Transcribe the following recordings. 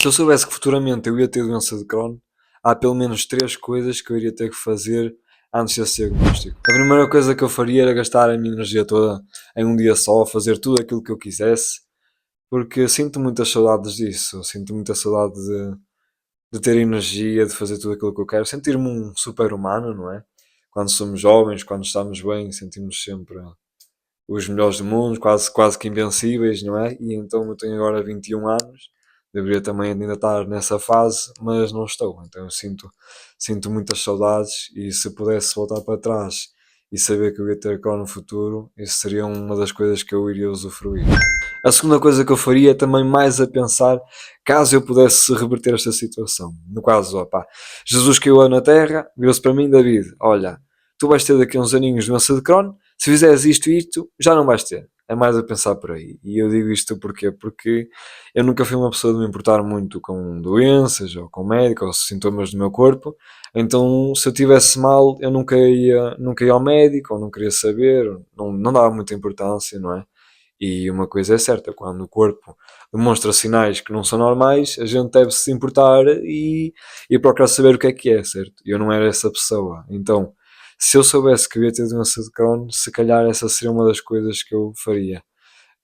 Se eu soubesse que futuramente eu ia ter doença de Crohn, há pelo menos 3 coisas que eu iria ter que fazer antes desse diagnóstico. A primeira coisa que eu faria era gastar a minha energia toda em um dia só, fazer tudo aquilo que eu quisesse, porque sinto muitas saudades disso. Sinto muita saudade de ter energia, de fazer tudo aquilo que eu quero, sentir-me um super-humano, não é? Quando somos jovens, quando estamos bem, sentimos sempre os melhores do mundo, quase que invencíveis, não é? E então eu tenho agora 21 anos, deveria também ainda estar nessa fase, mas não estou. Então eu sinto muitas saudades e se pudesse voltar para trás e saber que eu ia ter cá no futuro, isso seria uma das coisas que eu iria usufruir. A segunda coisa que eu faria é também mais a pensar caso eu pudesse reverter esta situação. No caso, opá, Jesus caiu na terra, virou-se para mim, David, olha, tu vais ter daqui a uns aninhos doença de Crohn, se fizeres isto e isto, já não vais ter. É mais a pensar por aí. E eu digo isto porquê? Porque eu nunca fui uma pessoa de me importar muito com doenças, ou com médicos, ou sintomas do meu corpo. Então, se eu tivesse mal, eu nunca ia ao médico, ou não queria saber, não dava muita importância, não é? E uma coisa é certa, quando o corpo demonstra sinais que não são normais, a gente deve se importar e procurar saber o que é, certo? Eu não era essa pessoa. Então, se eu soubesse que eu ia ter doença de Crohn, se calhar essa seria uma das coisas que eu faria,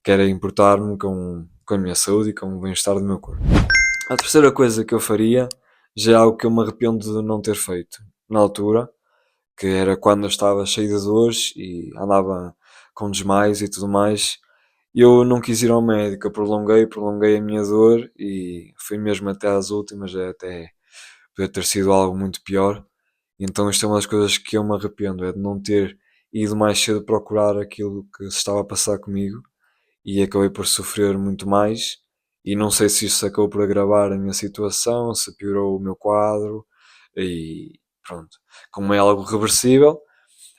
que era importar-me com a minha saúde e com o bem-estar do meu corpo. A terceira coisa que eu faria, já é algo que eu me arrependo de não ter feito na altura, que era quando eu estava cheio de dores e andava com desmaios e tudo mais, eu não quis ir ao médico, eu prolonguei a minha dor e fui mesmo até às últimas, até poder ter sido algo muito pior. Então isto é uma das coisas que eu me arrependo, é de não ter ido mais cedo procurar aquilo que se estava a passar comigo e acabei por sofrer muito mais. E não sei se isso acabou por agravar a minha situação, se piorou o meu quadro e pronto. Como é algo reversível,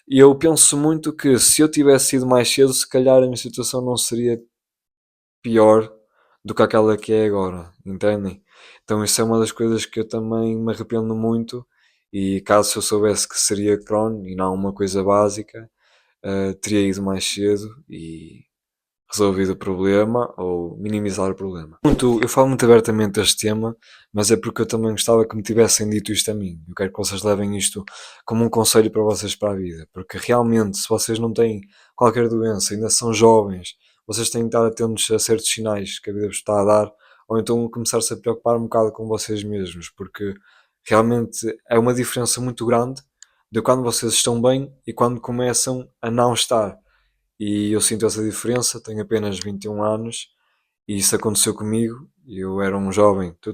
e eu penso muito que se eu tivesse ido mais cedo, se calhar a minha situação não seria pior do que aquela que é agora, entendem? Então isso é uma das coisas que eu também me arrependo muito e caso eu soubesse que seria Crohn e não uma coisa básica, teria ido mais cedo e resolvido o problema ou minimizar o problema. Eu falo muito abertamente deste tema, mas é porque eu também gostava que me tivessem dito isto a mim. Eu quero que vocês levem isto como um conselho para vocês para a vida, porque realmente, se vocês não têm qualquer doença, ainda são jovens, vocês têm que estar atentos a certos sinais que a vida vos está a dar, ou então começar-se a preocupar um bocado com vocês mesmos, porque realmente é uma diferença muito grande de quando vocês estão bem e quando começam a não estar. E eu sinto essa diferença, tenho apenas 21 anos e isso aconteceu comigo. Eu era um jovem